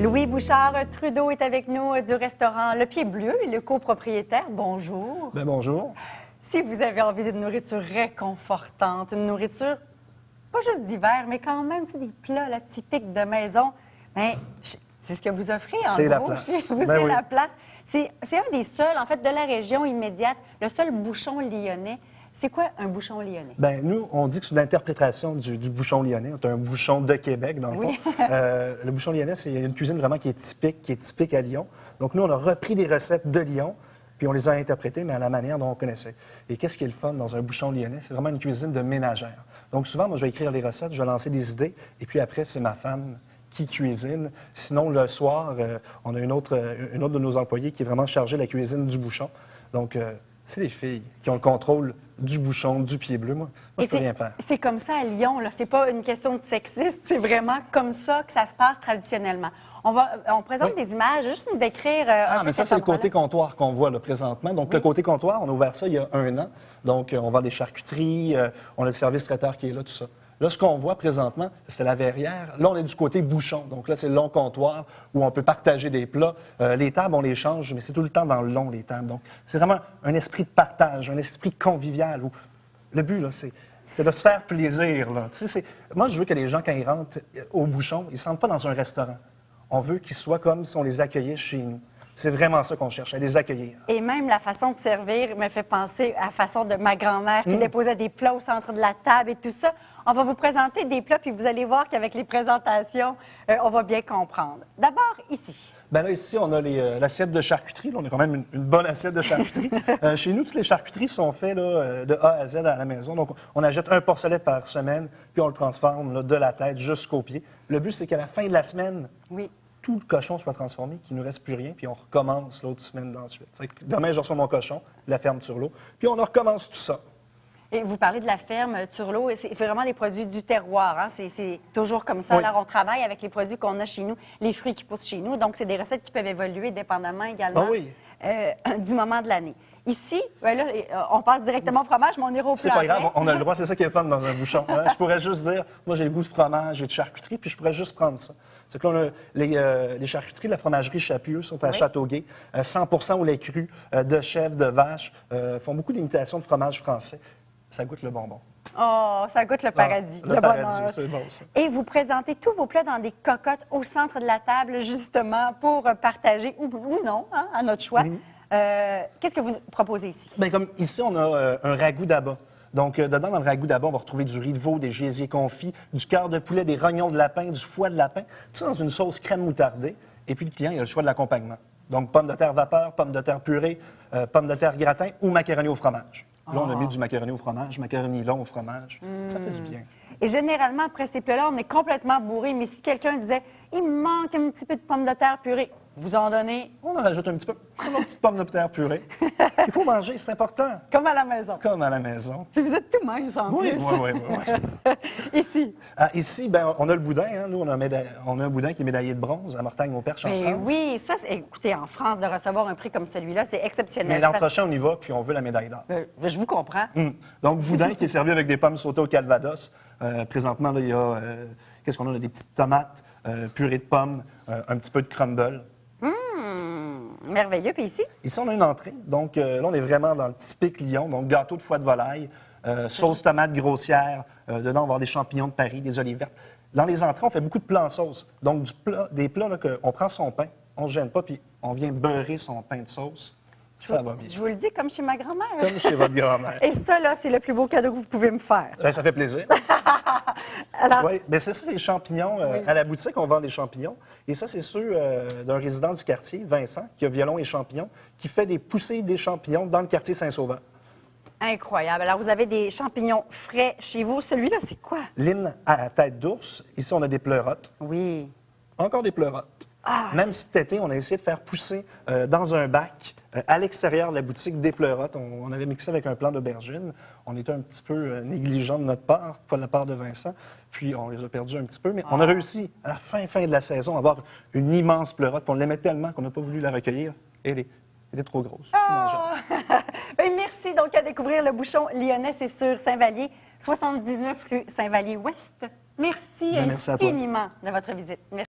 Louis Bouchard-Trudeau est avec nous du restaurant Le Pied Bleu, le copropriétaire. Bonjour. Bien, bonjour. Si vous avez envie d'une nourriture réconfortante, une nourriture pas juste d'hiver, mais quand même des plats là, typiques de maison, bien, c'est ce que vous offrez en C'est la gros place. chez vous, Ben c'est oui. la place. C'est un des seuls, en fait, de la région immédiate, le seul bouchon lyonnais. C'est quoi un bouchon lyonnais? Bien, nous, on dit que c'est une interprétation du bouchon lyonnais. C'est un bouchon de Québec, dans le Oui. fond. Le bouchon lyonnais, c'est une cuisine vraiment qui est typique à Lyon. Donc, nous, on a repris des recettes de Lyon, puis on les a interprétées, mais à la manière dont on connaissait. Et qu'est-ce qui est le fun dans un bouchon lyonnais? C'est vraiment une cuisine de ménagère. Donc, souvent, moi, je vais écrire les recettes, je vais lancer des idées, et puis après, c'est ma femme qui cuisine. Sinon, le soir, on a une autre de nos employés qui est vraiment chargée de la cuisine du bouchon. Donc, c'est les filles qui ont le contrôle du bouchon, du pied bleu. Moi je peux rien faire. C'est comme ça à Lyon, là. C'est pas une question de sexiste, c'est vraiment comme ça que ça se passe traditionnellement. On présente des images, juste nous décrire un peu mais ça, cet c'est le endroit-là. côté comptoir qu'on voit là, présentement. Donc, le côté comptoir, on a ouvert ça il y a 1 an. Donc, on vend des charcuteries, on a le service traiteur qui est là, tout ça. Là, ce qu'on voit présentement, c'est la verrière. Là, on est du côté bouchon. Donc là, c'est le long comptoir où on peut partager des plats. Les tables, on les change, mais c'est tout le temps dans le long, les tables. Donc, c'est vraiment un esprit de partage, un esprit convivial. Où le but, là, c'est de se faire plaisir. Là. Tu sais, moi, je veux que les gens, quand ils rentrent au bouchon, ils ne se sentent pas dans un restaurant. On veut qu'ils soient comme si on les accueillait chez nous. C'est vraiment ça qu'on cherche, à les accueillir. Et même la façon de servir me fait penser à la façon de ma grand-mère qui déposait des plats au centre de la table et tout ça. On va vous présenter des plats, puis vous allez voir qu'avec les présentations, on va bien comprendre. D'abord, ici. Bien là, ici, on a l'assiette de charcuterie. Là, on a quand même une bonne assiette de charcuterie. Chez nous, toutes les charcuteries sont faites là, de A à Z à la maison. Donc, on achète un porcelet par semaine, puis on le transforme là, de la tête jusqu'aux pieds. Le but, c'est qu'à la fin de la semaine, tout le cochon soit transformé, qu'il ne nous reste plus rien, puis on recommence l'autre semaine d'ensuite. Demain, je reçois mon cochon, la ferme Turlot, puis on recommence tout ça. Et vous parlez de la ferme Turlot, et c'est vraiment des produits du terroir. Hein? C'est toujours comme ça. Oui. Alors, on travaille avec les produits qu'on a chez nous, les fruits qui poussent chez nous. Donc, c'est des recettes qui peuvent évoluer dépendamment également du moment de l'année. Ici, ben là, on passe directement au fromage, mais on ira au C'est plat pas grave, après. on a le droit, c'est ça qui est le fun dans un bouchon. Hein? Je pourrais juste dire, moi j'ai le goût de fromage et de charcuterie, puis je pourrais juste prendre ça. C'est que là, on a les charcuteries de la fromagerie Chapieux sont à Châteauguay, 100% au lait cru, de chèvre, de vache, font beaucoup d'imitations de fromage français. Ça goûte le bonbon. Oh, ça goûte le paradis, le bonheur. paradis, c'est bon ça. Et vous présentez tous vos plats dans des cocottes au centre de la table, justement, pour partager, ou non, hein, à notre choix. Qu'est-ce que vous proposez ici? Bien, comme ici, on a un ragoût d'abat. Donc, dedans, dans le ragoût d'abat, on va retrouver du riz de veau, des gésiers confits, du cœur de poulet, des rognons de lapin, du foie de lapin, tout ça dans une sauce crème moutardée. Et puis, le client, il a le choix de l'accompagnement. Donc, pommes de terre vapeur, pommes de terre purée, pommes de terre gratin ou macaroni au fromage. Là, on a mis du macaroni au fromage, macaroni long au fromage. Ça fait du bien. Et généralement, après ces plats-là, on est complètement bourré. Mais si quelqu'un disait, il me manque un petit peu de pommes de terre purée, vous en donnez? On en rajoute un petit peu. Une petite pomme de terre purée. Il faut manger, c'est important. Comme à la maison. Comme à la maison. Puis vous êtes tout mince en Oui, plus. oui. Ici. Ici, ben, on a le boudin. Hein. Nous, on a un boudin qui est médaillé de bronze à Mortagne-au-Perche en France. Oui, ça, écoutez, en France, de recevoir un prix comme celui-là, c'est exceptionnel. Mais l'an prochain, on y va, puis on veut la médaille d'or. Je vous comprends. Donc, boudin qui est servi avec des pommes sautées au calvados. Présentement, là, il y a, qu'est-ce qu'on a? Des petites tomates, purée de pommes, un petit peu de crumble. Merveilleux. Puis ici? Ici, on a une entrée. Donc, là, on est vraiment dans le typique Lyon. Donc, gâteau de foie de volaille, sauce tomate grossière. Dedans, on va avoir des champignons de Paris, des olives vertes. Dans les entrées, on fait beaucoup de plats en sauce. Donc, des plats là, on prend son pain, on ne se gêne pas, puis on vient beurrer son pain de sauce. Ça va bien. Je vous le dis, comme chez ma grand-mère. Comme chez votre grand-mère. Et ça, là, c'est le plus beau cadeau que vous pouvez me faire. Ça fait plaisir. Alors, Oui, mais c'est ça, les champignons. À la boutique, on vend des champignons. Et ça, c'est ceux d'un résident du quartier, Vincent, qui a violon et champignons, qui fait des poussées des champignons dans le quartier Saint-Sauveur. incroyable. Alors, vous avez des champignons frais chez vous. Celui-là, c'est quoi? L'hymne à la tête d'ours. Ici, on a des pleurotes. Oui. Encore des pleurotes. Ah, Même cet été, on a essayé de faire pousser dans un bac, à l'extérieur de la boutique, des pleurotes. On avait mixé avec un plant d'aubergine. On était un petit peu négligent de notre part, pas de la part de Vincent. Puis on les a perdus un petit peu. Mais on a réussi, à la fin de la saison, à avoir une immense pleurote. Puis on l'aimait tellement qu'on n'a pas voulu la recueillir. Elle est trop grosse. Ben, merci. Donc, à découvrir le bouchon lyonnais, c'est sur Saint-Vallier, 79 rue Saint-Vallier-Ouest. Merci Merci à toi. infiniment de votre visite. Merci.